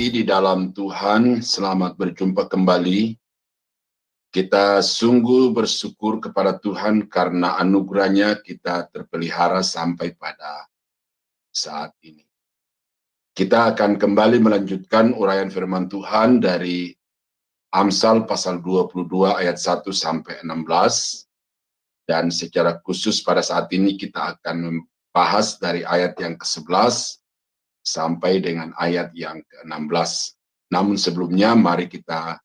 kekasih di dalam Tuhan, selamat berjumpa kembali. Kita sungguh bersyukur kepada Tuhan karena anugerahnya kita terpelihara sampai pada saat ini. Kita akan kembali melanjutkan uraian firman Tuhan dari Amsal pasal 22 ayat 1 sampai 16. Dan secara khusus pada saat ini kita akan membahas dari ayat yang ke-11 sampai dengan ayat yang ke-16. Namun sebelumnya mari kita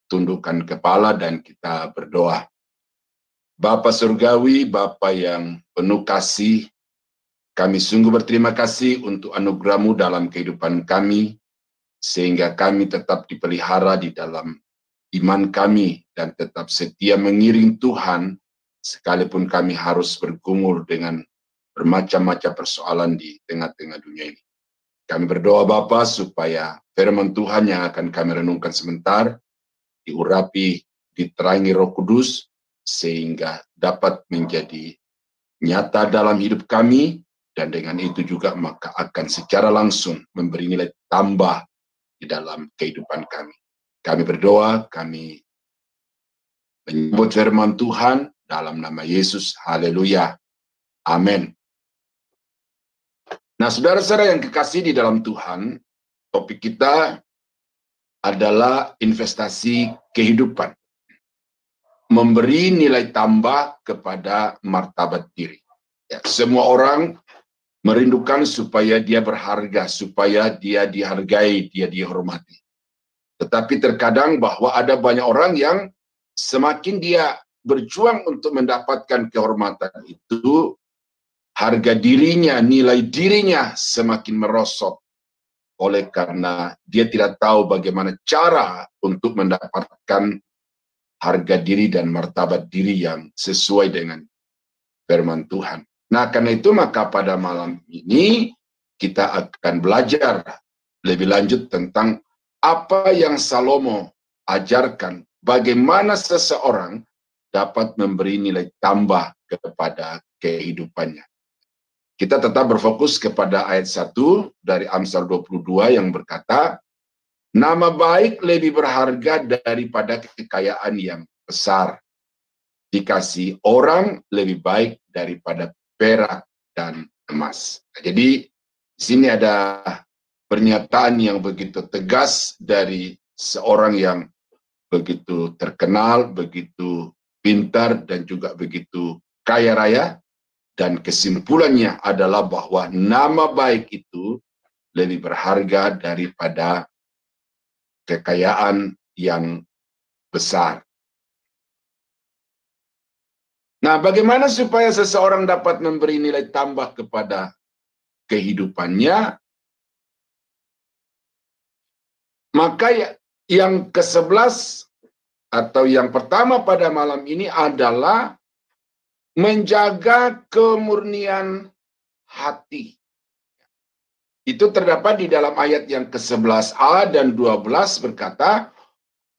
tundukkan kepala dan kita berdoa. Bapa Surgawi, Bapa yang penuh kasih, kami sungguh berterima kasih untuk anugerah-Mu dalam kehidupan kami, sehingga kami tetap dipelihara di dalam iman kami dan tetap setia mengiring Tuhan, sekalipun kami harus bergumul dengan bermacam-macam persoalan di tengah-tengah dunia ini. Kami berdoa Bapa supaya firman Tuhan yang akan kami renungkan sebentar diurapi, diterangi Roh Kudus, sehingga dapat menjadi nyata dalam hidup kami, dan dengan itu juga maka akan secara langsung memberi nilai tambah di dalam kehidupan kami. Kami berdoa, kami menyebut firman Tuhan dalam nama Yesus. Haleluya. Amin. Nah, saudara-saudara yang kekasih di dalam Tuhan, topik kita adalah investasi kehidupan. Memberi nilai tambah kepada martabat diri. Ya, semua orang merindukan supaya dia berharga, supaya dia dihargai, dia dihormati. Tetapi terkadang bahwa ada banyak orang yang semakin dia berjuang untuk mendapatkan kehormatan itu, harga dirinya, nilai dirinya semakin merosot. Oleh karena dia tidak tahu bagaimana cara untuk mendapatkan harga diri dan martabat diri yang sesuai dengan firman Tuhan. Nah, karena itu maka pada malam ini kita akan belajar lebih lanjut tentang apa yang Salomo ajarkan, bagaimana seseorang dapat memberi nilai tambah kepada kehidupannya. Kita tetap berfokus kepada ayat 1 dari Amsal 22 yang berkata, nama baik lebih berharga daripada kekayaan yang besar. Dikasih orang lebih baik daripada perak dan emas. Jadi di sini ada pernyataan yang begitu tegas dari seorang yang begitu terkenal, begitu pintar, dan juga begitu kaya raya. Dan kesimpulannya adalah bahwa nama baik itu lebih berharga daripada kekayaan yang besar. Nah, bagaimana supaya seseorang dapat memberi nilai tambah kepada kehidupannya? Maka yang ke-11 atau yang pertama pada malam ini adalah menjaga kemurnian hati. Itu terdapat di dalam ayat yang ke-11a dan 12 berkata,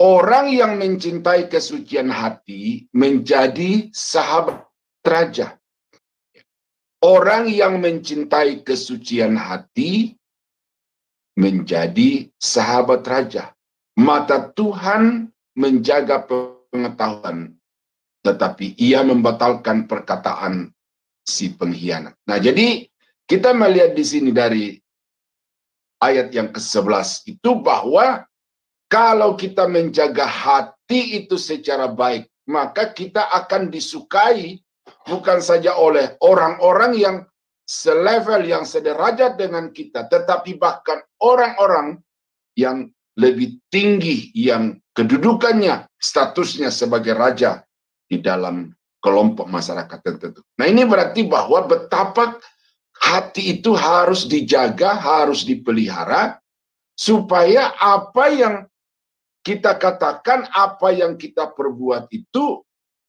orang yang mencintai kesucian hati menjadi sahabat raja. Orang yang mencintai kesucian hati menjadi sahabat raja. Mata Tuhan menjaga pengetahuan, tetapi ia membatalkan perkataan si pengkhianat. Nah, jadi kita melihat di sini dari ayat yang ke-11 itu bahwa kalau kita menjaga hati itu secara baik, maka kita akan disukai bukan saja oleh orang-orang yang selevel, yang sederajat dengan kita, tetapi bahkan orang-orang yang lebih tinggi, yang kedudukannya, statusnya sebagai raja di dalam kelompok masyarakat tertentu. Nah, ini berarti bahwa betapa hati itu harus dijaga, harus dipelihara, supaya apa yang kita katakan, apa yang kita perbuat itu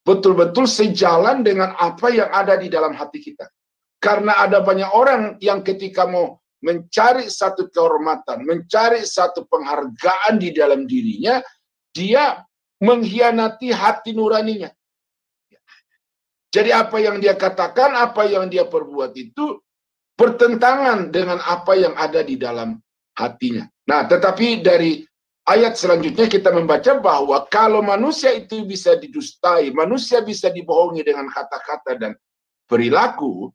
betul-betul sejalan dengan apa yang ada di dalam hati kita. Karena ada banyak orang yang ketika mau mencari satu kehormatan, mencari satu penghargaan di dalam dirinya, dia mengkhianati hati nuraninya. Jadi apa yang dia katakan, apa yang dia perbuat itu bertentangan dengan apa yang ada di dalam hatinya. Nah, tetapi dari ayat selanjutnya kita membaca bahwa kalau manusia itu bisa didustai, manusia bisa dibohongi dengan kata-kata dan perilaku,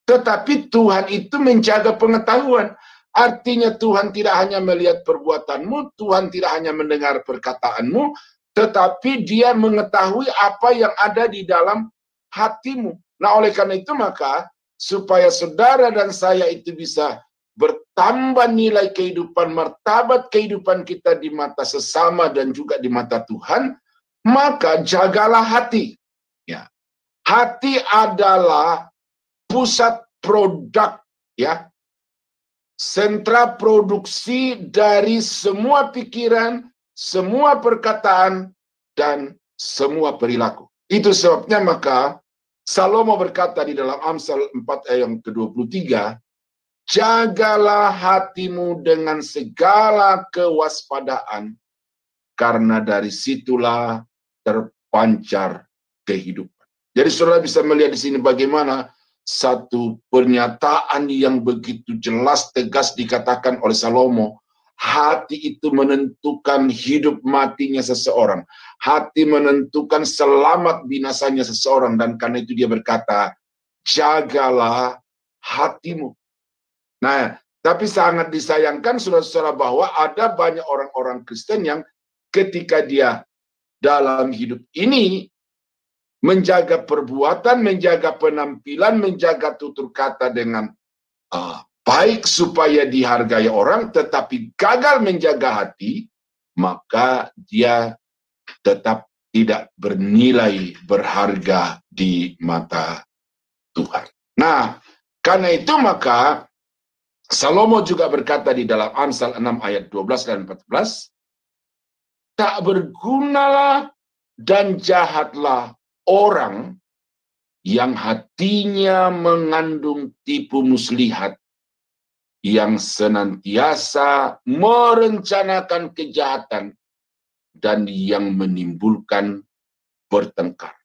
tetapi Tuhan itu menjaga pengetahuan. Artinya Tuhan tidak hanya melihat perbuatanmu, Tuhan tidak hanya mendengar perkataanmu, tetapi Dia mengetahui apa yang ada di dalam hatimu. Nah, oleh karena itu maka supaya saudara dan saya itu bisa bertambah nilai kehidupan, martabat kehidupan kita di mata sesama dan juga di mata Tuhan, maka jagalah hati. Ya. Hati adalah pusat produk, ya, sentra produksi dari semua pikiran, semua perkataan, dan semua perilaku. Itu sebabnya maka Salomo berkata di dalam Amsal 4 ayat yang ke-23, jagalah hatimu dengan segala kewaspadaan, karena dari situlah terpancar kehidupan. Jadi saudara bisa melihat di sini bagaimana satu pernyataan yang begitu jelas tegas dikatakan oleh Salomo. Hati itu menentukan hidup matinya seseorang. Hati menentukan selamat binasanya seseorang. Dan karena itu dia berkata, jagalah hatimu. Nah, tapi sangat disayangkan saudara-saudara bahwa ada banyak orang-orang Kristen yang ketika dia dalam hidup ini menjaga perbuatan, menjaga penampilan, menjaga tutur kata dengan baik supaya dihargai orang, tetapi gagal menjaga hati, maka dia tetap tidak bernilai berharga di mata Tuhan. Nah, karena itu maka Salomo juga berkata di dalam Amsal 6 ayat 12 dan 14, tak bergunalah dan jahatlah orang yang hatinya mengandung tipu muslihat, yang senantiasa merencanakan kejahatan dan yang menimbulkan bertengkar.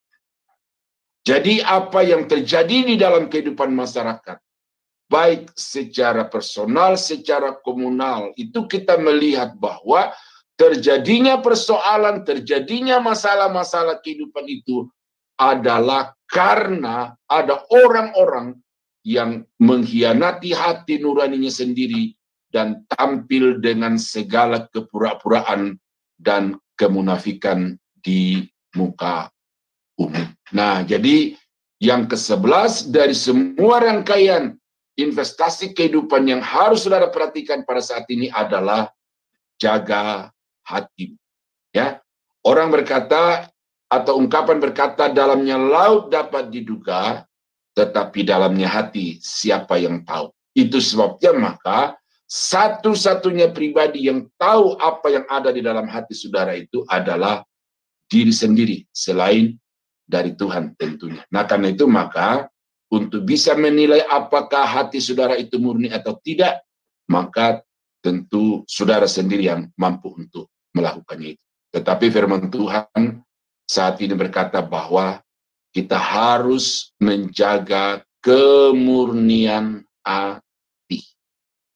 Jadi apa yang terjadi di dalam kehidupan masyarakat, baik secara personal, secara komunal, itu kita melihat bahwa terjadinya persoalan, terjadinya masalah-masalah kehidupan itu adalah karena ada orang-orang yang mengkhianati hati nuraninya sendiri dan tampil dengan segala kepura-puraan dan kemunafikan di muka umum. Nah, jadi yang ke-11 dari semua rangkaian investasi kehidupan yang harus saudara perhatikan pada saat ini adalah jaga hati. Ya, orang berkata atau ungkapan berkata, dalamnya laut dapat diduga, tetapi dalamnya hati siapa yang tahu. Itu sebabnya maka satu-satunya pribadi yang tahu apa yang ada di dalam hati saudara itu adalah diri sendiri, selain dari Tuhan tentunya. Nah, karena itu maka untuk bisa menilai apakah hati saudara itu murni atau tidak, maka tentu saudara sendiri yang mampu untuk melakukannya itu. Tetapi firman Tuhan saat ini berkata bahwa kita harus menjaga kemurnian hati.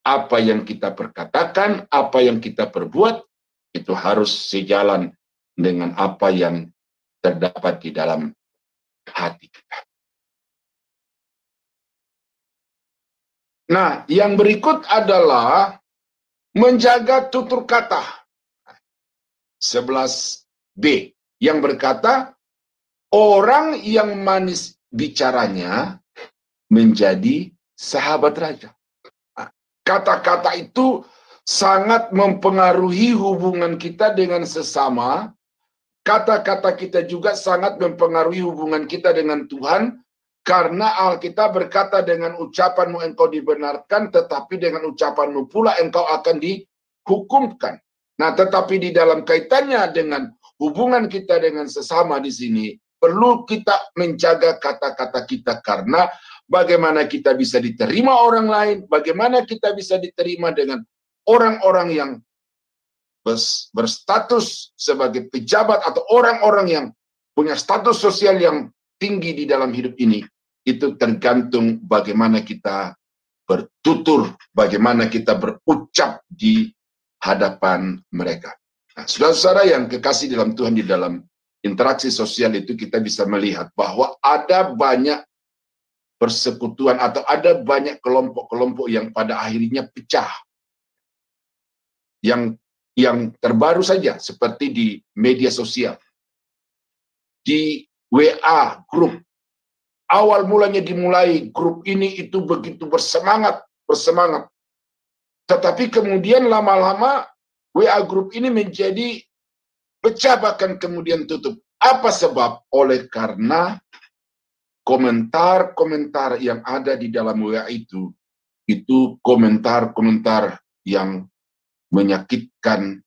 Apa yang kita perkatakan, apa yang kita perbuat, itu harus sejalan dengan apa yang terdapat di dalam hati kita. Nah, yang berikut adalah menjaga tutur kata. 11b yang berkata, orang yang manis bicaranya menjadi sahabat raja. Kata-kata itu sangat mempengaruhi hubungan kita dengan sesama. Kata-kata kita juga sangat mempengaruhi hubungan kita dengan Tuhan. Karena Alkitab berkata, dengan ucapanmu engkau dibenarkan, tetapi dengan ucapanmu pula engkau akan dihukumkan. Nah, tetapi di dalam kaitannya dengan hubungan kita dengan sesama di sini, perlu kita menjaga kata-kata kita, karena bagaimana kita bisa diterima orang lain, bagaimana kita bisa diterima dengan orang-orang yang berstatus sebagai pejabat atau orang-orang yang punya status sosial yang tinggi di dalam hidup ini, itu tergantung bagaimana kita bertutur, bagaimana kita berucap di hadapan mereka. Nah, saudara-saudara yang kekasih dalam Tuhan, di dalam interaksi sosial itu kita bisa melihat bahwa ada banyak persekutuan atau ada banyak kelompok-kelompok yang pada akhirnya pecah. Yang terbaru saja seperti di media sosial, di WA grup. Awal mulanya dimulai grup ini itu begitu bersemangat. Tetapi kemudian lama-lama WA grup ini menjadi pecah, bahkan kemudian tutup. Apa sebab? Oleh karena komentar-komentar yang ada di dalam WA itu komentar-komentar yang menyakitkan,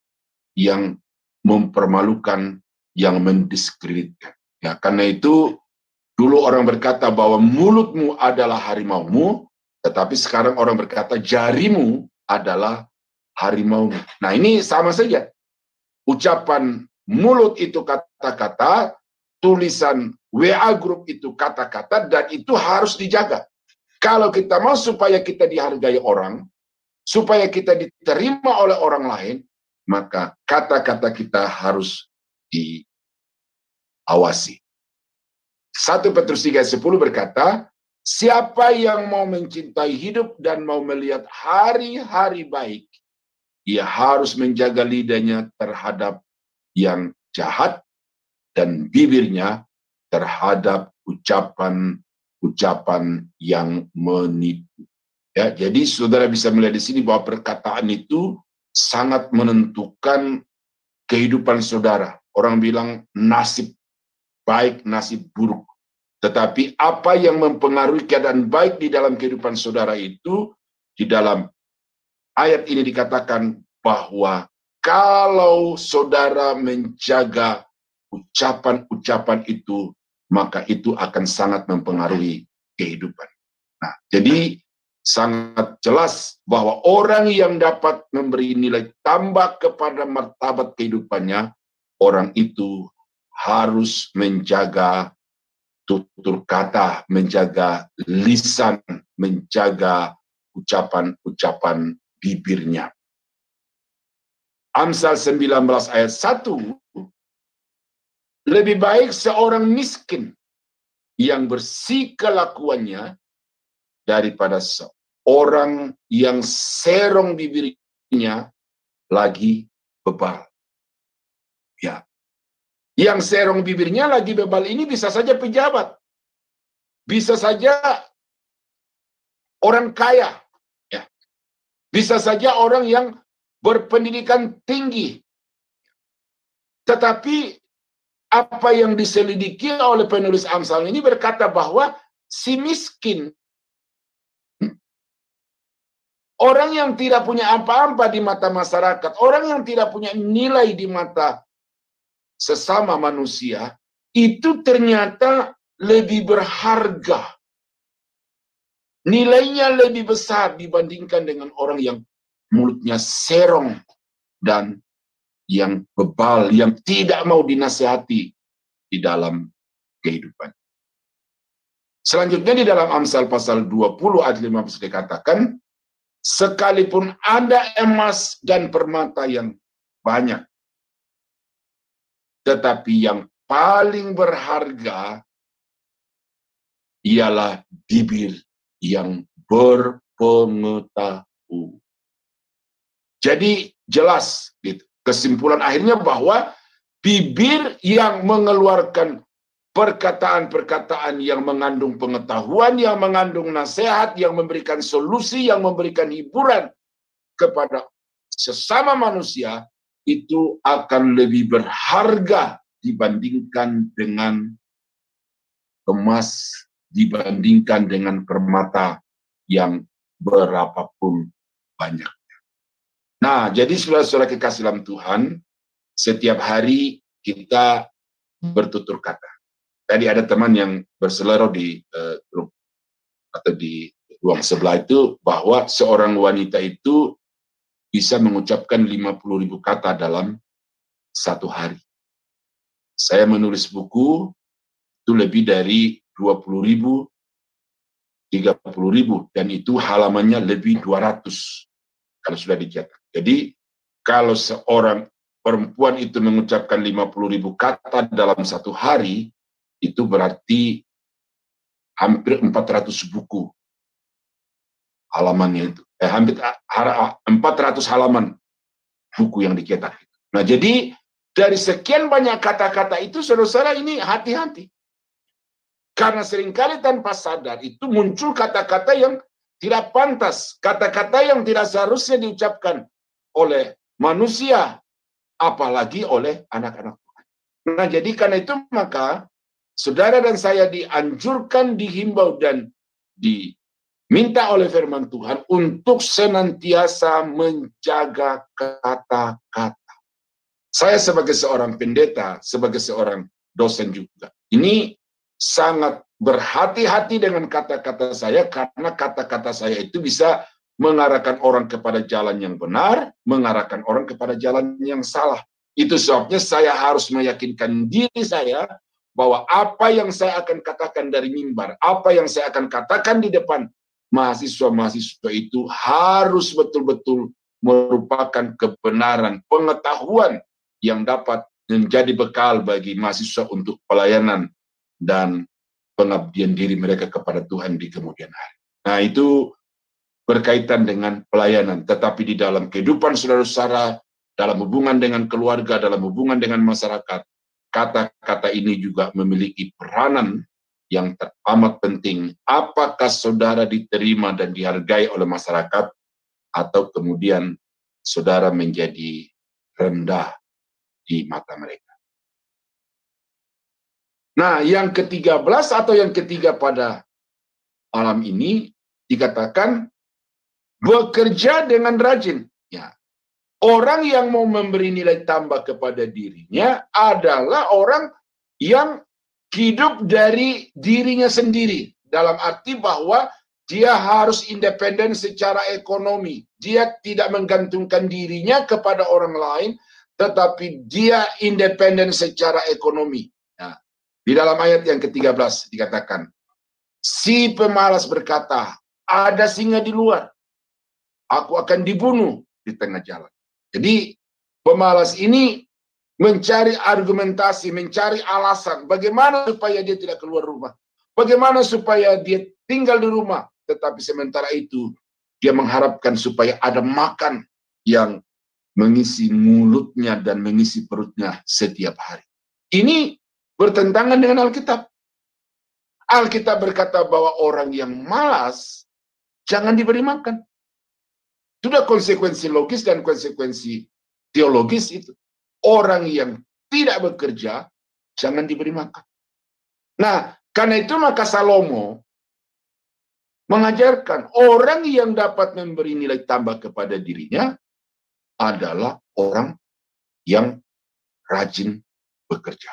yang mempermalukan, yang mendiskreditkan. Ya, karena itu dulu orang berkata bahwa mulutmu adalah harimaumu, tetapi sekarang orang berkata jarimu adalah harimaumu. Nah, ini sama saja. Ucapan mulut itu kata-kata, tulisan WA grup itu kata-kata, dan itu harus dijaga. Kalau kita mau supaya kita dihargai orang, supaya kita diterima oleh orang lain, maka kata-kata kita harus diawasi. 1 Petrus 3:10 berkata, siapa yang mau mencintai hidup dan mau melihat hari-hari baik, ia harus menjaga lidahnya terhadap yang jahat dan bibirnya terhadap ucapan-ucapan yang menipu. Ya, jadi saudara bisa melihat di sini bahwa perkataan itu sangat menentukan kehidupan saudara. Orang bilang nasib baik, nasib buruk. Tetapi apa yang mempengaruhi keadaan baik di dalam kehidupan saudara itu, di dalam ayat ini dikatakan bahwa kalau saudara menjaga ucapan-ucapan itu, maka itu akan sangat mempengaruhi kehidupan. Nah, jadi sangat jelas bahwa orang yang dapat memberi nilai tambah kepada martabat kehidupannya, orang itu harus menjaga tutur kata, menjaga lisan, menjaga ucapan-ucapan bibirnya. Amsal 19 ayat 1, lebih baik seorang miskin yang bersih kelakuannya daripada seorang yang serong bibirnya lagi bebal. Ya. Yang serong bibirnya lagi bebal ini bisa saja pejabat. Bisa saja orang kaya. Ya. Bisa saja orang yang berpendidikan tinggi. Tetapi apa yang diselidiki oleh penulis Amsal ini berkata bahwa si miskin, orang yang tidak punya apa-apa di mata masyarakat, orang yang tidak punya nilai di mata sesama manusia, itu ternyata lebih berharga. Nilainya lebih besar dibandingkan dengan orang yang mulutnya serong dan yang bebal, yang tidak mau dinasihati di dalam kehidupan. Selanjutnya di dalam Amsal pasal 20 ayat 15 dikatakan, sekalipun ada emas dan permata yang banyak, tetapi yang paling berharga ialah bibir yang berpengetahuan. Jadi jelas gitu. Kesimpulan akhirnya bahwa bibir yang mengeluarkan perkataan-perkataan yang mengandung pengetahuan, yang mengandung nasihat, yang memberikan solusi, yang memberikan hiburan kepada sesama manusia, itu akan lebih berharga dibandingkan dengan emas, dibandingkan dengan permata yang berapapun banyak. Nah, jadi saudara-saudara kekasih dalam Tuhan, setiap hari kita bertutur kata. Tadi ada teman yang berselero di grup atau di ruang sebelah itu, bahwa seorang wanita itu bisa mengucapkan 50.000 kata dalam satu hari. Saya menulis buku itu lebih dari 20.000 30.000, dan itu halamannya lebih 200 kalau sudah dicetak. Jadi kalau seorang perempuan itu mengucapkan 50.000 kata dalam satu hari, itu berarti hampir 400 buku halamannya itu. Hampir 400 halaman buku yang dicetak. Nah, jadi dari sekian banyak kata-kata itu, saudara-saudara, ini hati-hati. Karena seringkali tanpa sadar itu muncul kata-kata yang tidak pantas, kata-kata yang tidak seharusnya diucapkan oleh manusia, apalagi oleh anak-anak Tuhan. Nah, jadi karena itu maka saudara dan saya dianjurkan, dihimbau, dan diminta oleh firman Tuhan untuk senantiasa menjaga kata-kata. Saya sebagai seorang pendeta, sebagai seorang dosen juga, ini sangat berhati-hati dengan kata-kata saya, karena kata-kata saya itu bisa mengarahkan orang kepada jalan yang benar, mengarahkan orang kepada jalan yang salah. Itu sebabnya saya harus meyakinkan diri saya bahwa apa yang saya akan katakan dari mimbar, apa yang saya akan katakan di depan mahasiswa-mahasiswa itu harus betul-betul merupakan kebenaran, pengetahuan yang dapat menjadi bekal bagi mahasiswa untuk pelayanan dan pengabdian diri mereka kepada Tuhan di kemudian hari. Nah, itu berkaitan dengan pelayanan. Tetapi di dalam kehidupan saudara-saudara, dalam hubungan dengan keluarga, dalam hubungan dengan masyarakat, kata-kata ini juga memiliki peranan yang teramat penting. Apakah saudara diterima dan dihargai oleh masyarakat, atau kemudian saudara menjadi rendah di mata mereka. Nah, yang ke-13 atau yang ketiga pada malam ini dikatakan bekerja dengan rajin. Ya. Orang yang mau memberi nilai tambah kepada dirinya adalah orang yang hidup dari dirinya sendiri. Dalam arti bahwa dia harus independen secara ekonomi. Dia tidak menggantungkan dirinya kepada orang lain, tetapi dia independen secara ekonomi. Nah, di dalam ayat yang ke-13 dikatakan, si pemalas berkata, ada singa di luar, aku akan dibunuh di tengah jalan. Jadi pemalas ini mencari argumentasi, mencari alasan bagaimana supaya dia tidak keluar rumah, bagaimana supaya dia tinggal di rumah, tetapi sementara itu dia mengharapkan supaya ada makan yang mengisi mulutnya dan mengisi perutnya setiap hari. Ini bertentangan dengan Alkitab. Alkitab berkata bahwa orang yang malas jangan diberi makan. Sudah konsekuensi logis dan konsekuensi teologis itu. Orang yang tidak bekerja jangan diberi makan. Nah, karena itu maka Salomo mengajarkan orang yang dapat memberi nilai tambah kepada dirinya adalah orang yang rajin bekerja.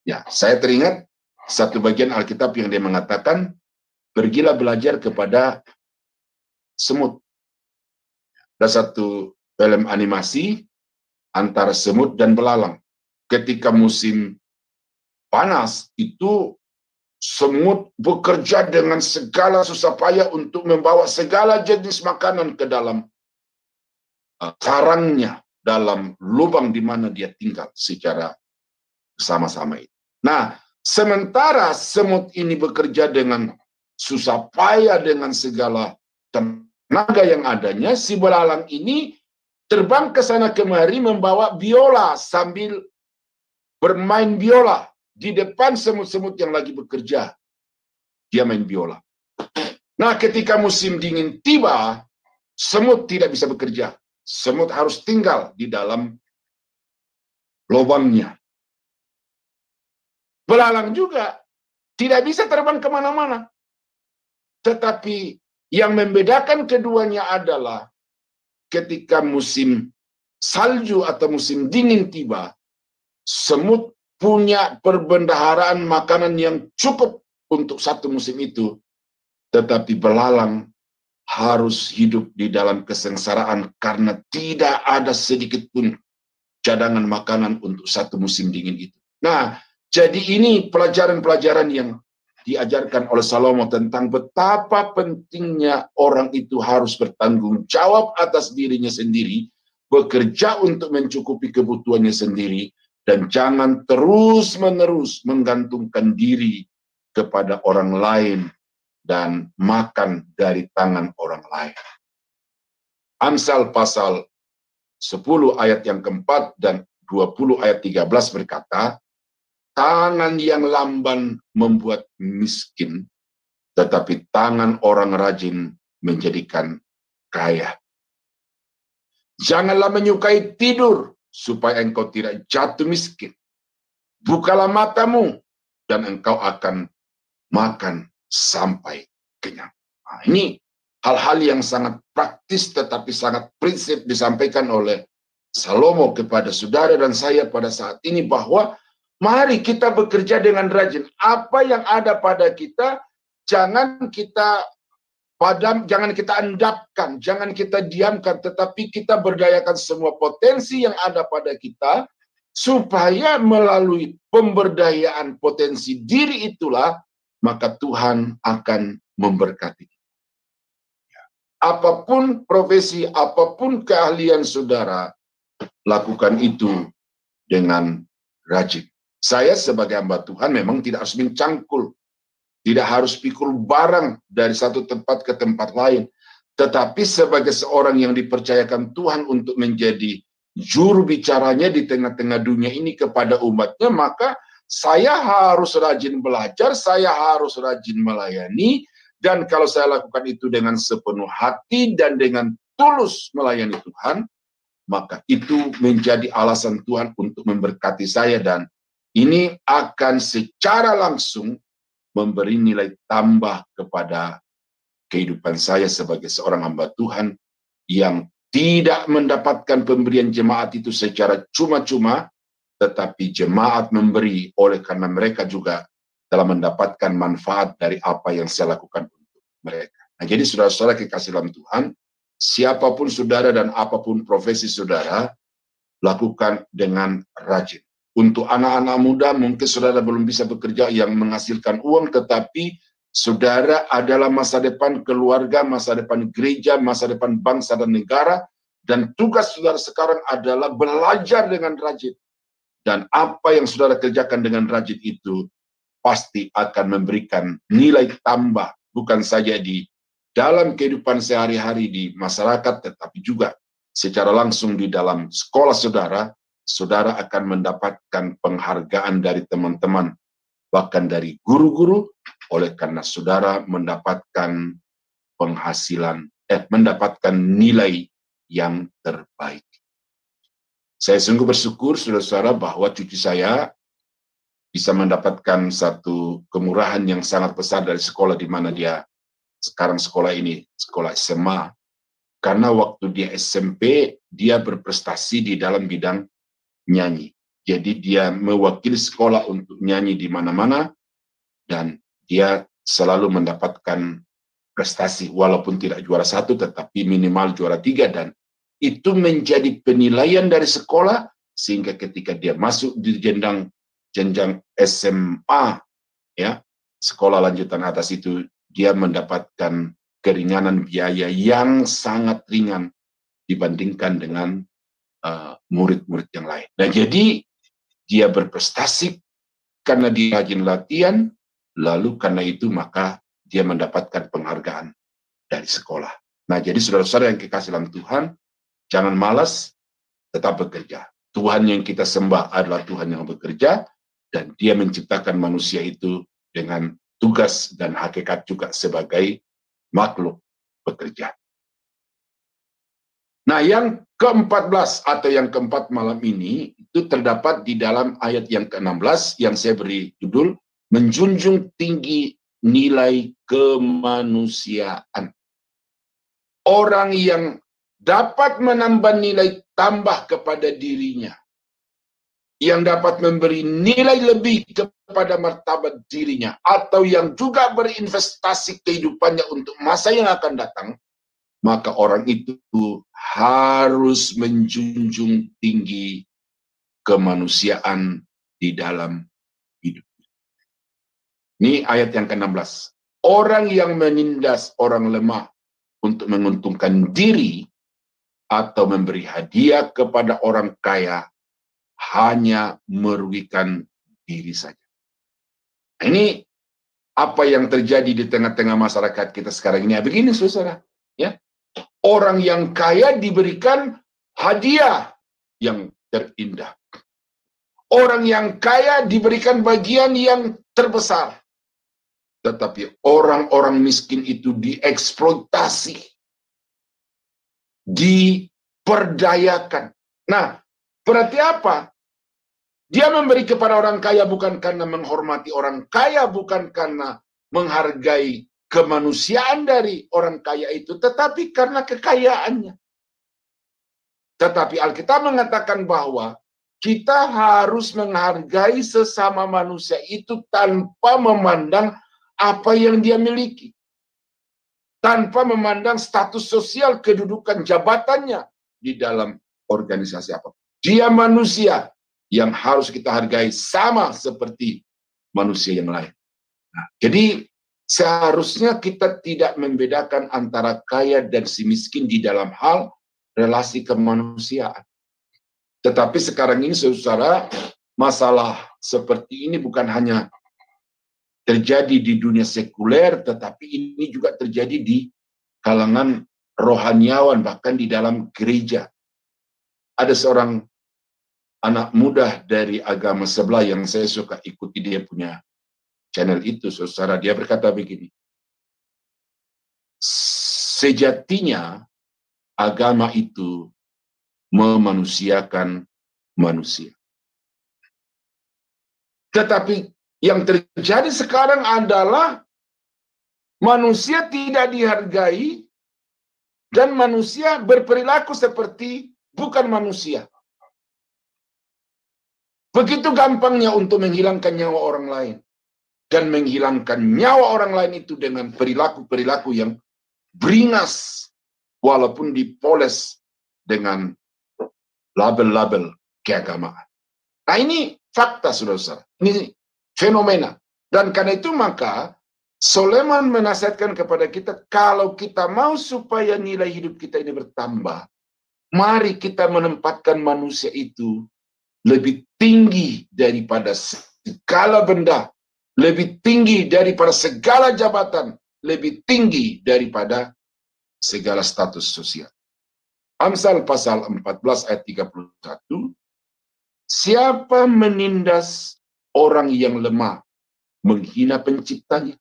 Ya, saya teringat satu bagian Alkitab yang dia mengatakan, pergilah belajar kepada semut. Ada satu film animasi antara semut dan belalang. Ketika musim panas, itu semut bekerja dengan segala susah payah untuk membawa segala jenis makanan ke dalam sarangnya, dalam lubang di mana dia tinggal secara bersama-sama itu. Nah, sementara semut ini bekerja dengan susah payah dengan segala tenaga yang adanya, si belalang ini terbang ke sana kemari membawa biola sambil bermain biola di depan semut-semut yang lagi bekerja. Dia main biola. Nah, ketika musim dingin tiba, semut tidak bisa bekerja. Semut harus tinggal di dalam lubangnya. Belalang juga tidak bisa terbang kemana-mana. Tetapi yang membedakan keduanya adalah ketika musim salju atau musim dingin tiba, semut punya perbendaharaan makanan yang cukup untuk satu musim itu. Tetapi belalang harus hidup di dalam kesengsaraan karena tidak ada sedikit pun cadangan makanan untuk satu musim dingin itu. Nah, jadi ini pelajaran-pelajaran yang diajarkan oleh Salomo tentang betapa pentingnya orang itu harus bertanggung jawab atas dirinya sendiri, bekerja untuk mencukupi kebutuhannya sendiri, dan jangan terus-menerus menggantungkan diri kepada orang lain dan makan dari tangan orang lain. Amsal pasal 10 ayat yang keempat dan 20 ayat 13 berkata, tangan yang lamban membuat miskin, tetapi tangan orang rajin menjadikan kaya. Janganlah menyukai tidur, supaya engkau tidak jatuh miskin. Bukalah matamu, dan engkau akan makan sampai kenyang. Nah, ini hal-hal yang sangat praktis tetapi sangat prinsip disampaikan oleh Salomo kepada saudara dan saya pada saat ini, bahwa mari kita bekerja dengan rajin. Apa yang ada pada kita, jangan kita padam, jangan kita endapkan, jangan kita diamkan, tetapi kita berdayakan semua potensi yang ada pada kita, supaya melalui pemberdayaan potensi diri itulah, maka Tuhan akan memberkati. Apapun profesi, apapun keahlian saudara, lakukan itu dengan rajin. Saya sebagai hamba Tuhan memang tidak harus mencangkul, tidak harus pikul barang dari satu tempat ke tempat lain. Tetapi sebagai seorang yang dipercayakan Tuhan untuk menjadi juru bicaranya di tengah-tengah dunia ini kepada umatnya, maka saya harus rajin belajar, saya harus rajin melayani, dan kalau saya lakukan itu dengan sepenuh hati dan dengan tulus melayani Tuhan, maka itu menjadi alasan Tuhan untuk memberkati saya, dan ini akan secara langsung memberi nilai tambah kepada kehidupan saya sebagai seorang hamba Tuhan yang tidak mendapatkan pemberian jemaat itu secara cuma-cuma, tetapi jemaat memberi oleh karena mereka juga telah mendapatkan manfaat dari apa yang saya lakukan untuk mereka. Nah, jadi saudara-saudara kekasih dalam Tuhan, siapapun saudara dan apapun profesi saudara, lakukan dengan rajin. Untuk anak-anak muda, mungkin saudara belum bisa bekerja yang menghasilkan uang, tetapi saudara adalah masa depan keluarga, masa depan gereja, masa depan bangsa dan negara, dan tugas saudara sekarang adalah belajar dengan rajin. Dan apa yang saudara kerjakan dengan rajin itu pasti akan memberikan nilai tambah, bukan saja di dalam kehidupan sehari-hari di masyarakat, tetapi juga secara langsung di dalam sekolah saudara. Saudara akan mendapatkan penghargaan dari teman-teman, bahkan dari guru-guru, oleh karena saudara mendapatkan penghasilan, mendapatkan nilai yang terbaik. Saya sungguh bersyukur, saudara-saudara, bahwa cucu saya bisa mendapatkan satu kemurahan yang sangat besar dari sekolah di mana dia sekarang sekolah ini, sekolah SMA. Karena waktu dia SMP, dia berprestasi di dalam bidang nyanyi. Jadi dia mewakili sekolah untuk nyanyi di mana-mana, dan dia selalu mendapatkan prestasi, walaupun tidak juara 1, tetapi minimal juara 3, dan itu menjadi penilaian dari sekolah, sehingga ketika dia masuk di jenjang SMA, ya, sekolah lanjutan atas itu, dia mendapatkan keringanan biaya yang sangat ringan dibandingkan dengan murid-murid yang lain. Nah, jadi dia berprestasi karena dia rajin latihan, lalu karena itu maka dia mendapatkan penghargaan dari sekolah. Nah, jadi saudara-saudara yang kekasih dalam Tuhan, jangan malas, tetap bekerja. Tuhan yang kita sembah adalah Tuhan yang bekerja, dan dia menciptakan manusia itu dengan tugas dan hakikat juga sebagai makhluk bekerja. Nah, yang ke-14 atau yang keempat malam ini itu terdapat di dalam ayat yang ke-16 yang saya beri judul menjunjung tinggi nilai kemanusiaan. Orang yang dapat menambah nilai tambah kepada dirinya, yang dapat memberi nilai lebih kepada martabat dirinya, atau yang juga berinvestasi kehidupannya untuk masa yang akan datang, maka orang itu harus menjunjung tinggi kemanusiaan di dalam hidup. Ini ayat yang ke-16. Orang yang menindas orang lemah untuk menguntungkan diri atau memberi hadiah kepada orang kaya hanya merugikan diri saja. Nah, ini apa yang terjadi di tengah-tengah masyarakat kita sekarang ini. Begini, saudara, ya. Orang yang kaya diberikan hadiah yang terindah. Orang yang kaya diberikan bagian yang terbesar. Tetapi orang-orang miskin itu dieksploitasi, diperdayakan. Nah, berarti apa? Dia memberi kepada orang kaya bukan karena menghormati orang kaya, bukan karena menghargai kemanusiaan dari orang kaya itu, tetapi karena kekayaannya. Tetapi Alkitab mengatakan bahwa kita harus menghargai sesama manusia itu tanpa memandang apa yang dia miliki. Tanpa memandang status sosial, kedudukan, jabatannya di dalam organisasi apapun. Dia manusia yang harus kita hargai sama seperti manusia yang lain. Nah, jadi seharusnya kita tidak membedakan antara kaya dan si miskin di dalam hal relasi kemanusiaan. Tetapi sekarang ini, saudara, masalah seperti ini bukan hanya terjadi di dunia sekuler, tetapi ini juga terjadi di kalangan rohaniawan, bahkan di dalam gereja. Ada seorang anak muda dari agama sebelah yang saya suka ikuti, dia punya channel itu, saudara. Dia berkata begini, sejatinya agama itu memanusiakan manusia. Tetapi yang terjadi sekarang adalah manusia tidak dihargai dan manusia berperilaku seperti bukan manusia. Begitu gampangnya untuk menghilangkan nyawa orang lain. Dan menghilangkan nyawa orang lain itu dengan perilaku-perilaku yang beringas, walaupun dipoles dengan label-label keagamaan. Nah, ini fakta, saudara-saudara. Ini fenomena. Dan karena itu maka Soleman menasihatkan kepada kita, kalau kita mau supaya nilai hidup kita ini bertambah, mari kita menempatkan manusia itu lebih tinggi daripada segala benda, lebih tinggi daripada segala jabatan, lebih tinggi daripada segala status sosial. Amsal pasal 14 ayat 31, siapa menindas orang yang lemah, menghina penciptanya.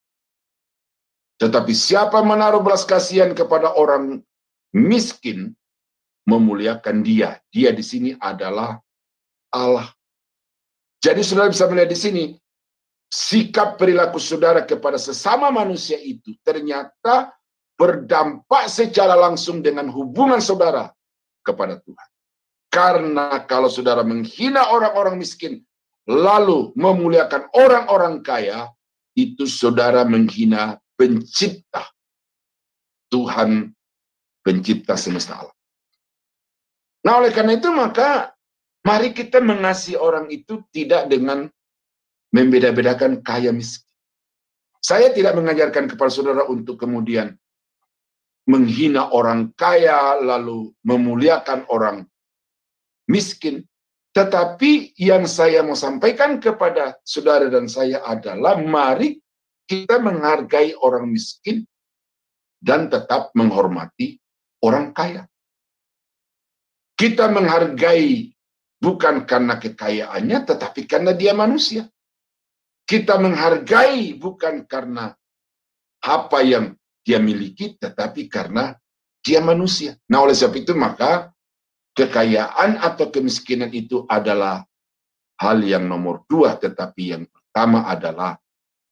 Tetapi siapa menaruh belas kasihan kepada orang miskin, memuliakan dia. Dia di sini adalah Allah. Jadi saudara bisa melihat di sini, sikap perilaku saudara kepada sesama manusia itu ternyata berdampak secara langsung dengan hubungan saudara kepada Tuhan. Karena kalau saudara menghina orang-orang miskin, lalu memuliakan orang-orang kaya, itu saudara menghina pencipta, Tuhan pencipta semesta alam. Nah, oleh karena itu maka mari kita mengasihi orang itu tidak dengan membeda-bedakan kaya miskin. Saya tidak mengajarkan kepada saudara untuk kemudian menghina orang kaya lalu memuliakan orang miskin. Tetapi yang saya mau sampaikan kepada saudara dan saya adalah mari kita menghargai orang miskin dan tetap menghormati orang kaya. Kita menghargai bukan karena kekayaannya, tetapi karena dia manusia. Kita menghargai bukan karena apa yang dia miliki, tetapi karena dia manusia. Nah, oleh sebab itu maka kekayaan atau kemiskinan itu adalah hal yang nomor dua, tetapi yang pertama adalah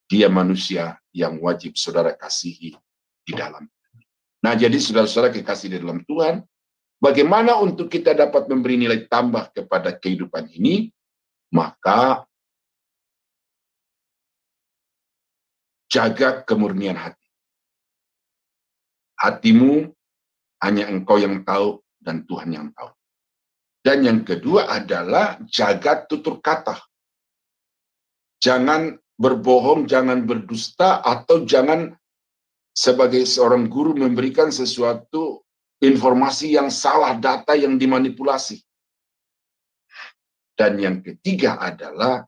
dia manusia yang wajib saudara kasihi di dalam. Nah, jadi saudara-saudara kekasih di dalam Tuhan, bagaimana untuk kita dapat memberi nilai tambah kepada kehidupan ini? Maka jaga kemurnian hati. Hatimu hanya engkau yang tahu dan Tuhan yang tahu. Dan yang kedua adalah jaga tutur kata. Jangan berbohong, jangan berdusta, atau jangan sebagai seorang guru memberikan sesuatu informasi yang salah, data yang dimanipulasi. Dan yang ketiga adalah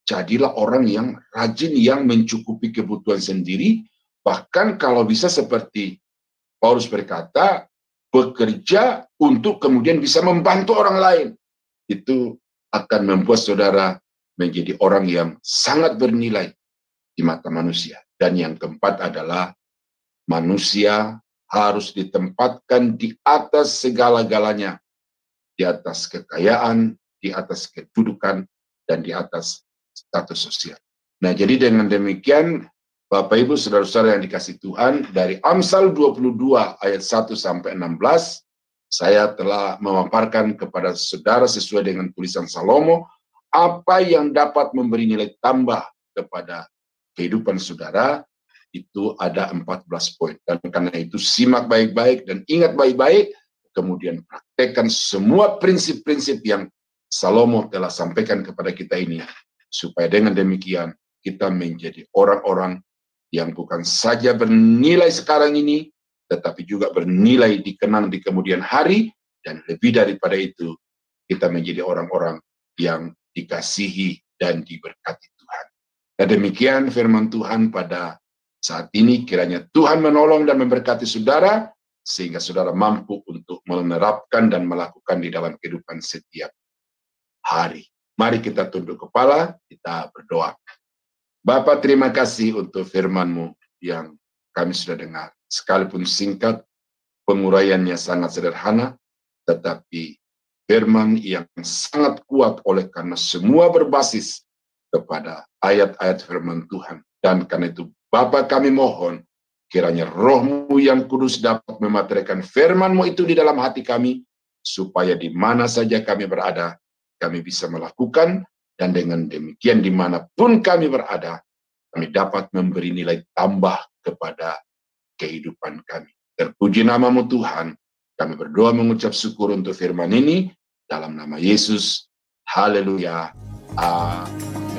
jadilah orang yang rajin, yang mencukupi kebutuhan sendiri, bahkan kalau bisa seperti Paulus berkata, bekerja untuk kemudian bisa membantu orang lain. Itu akan membuat saudara menjadi orang yang sangat bernilai di mata manusia. Dan yang keempat adalah manusia harus ditempatkan di atas segala-galanya, di atas kekayaan, di atas kedudukan, dan di atas status sosial. Nah, jadi dengan demikian, Bapak Ibu Saudara-saudara yang dikasihi Tuhan, dari Amsal 22 ayat 1 sampai 16, saya telah memaparkan kepada saudara sesuai dengan tulisan Salomo, apa yang dapat memberi nilai tambah kepada kehidupan saudara, itu ada 14 poin. Dan karena itu simak baik-baik dan ingat baik-baik, kemudian praktekkan semua prinsip-prinsip yang Salomo telah sampaikan kepada kita ini, supaya dengan demikian kita menjadi orang-orang yang bukan saja bernilai sekarang ini, tetapi juga bernilai dikenang di kemudian hari, dan lebih daripada itu, kita menjadi orang-orang yang dikasihi dan diberkati Tuhan. Dan demikian firman Tuhan pada saat ini, kiranya Tuhan menolong dan memberkati saudara, sehingga saudara mampu untuk menerapkan dan melakukan di dalam kehidupan setiap hari. Mari kita tunduk kepala, kita berdoa. Bapa, terima kasih untuk firman-Mu yang kami sudah dengar. Sekalipun singkat, penguraiannya sangat sederhana, tetapi firman yang sangat kuat oleh karena semua berbasis kepada ayat-ayat firman Tuhan. Dan karena itu, Bapa, kami mohon, kiranya Roh-Mu yang kudus dapat memateraikan firman-Mu itu di dalam hati kami, supaya di mana saja kami berada, kami bisa melakukan, dan dengan demikian dimanapun kami berada, kami dapat memberi nilai tambah kepada kehidupan kami. Terpuji nama-Mu Tuhan, kami berdoa mengucap syukur untuk firman ini, dalam nama Yesus. Haleluya. Amin.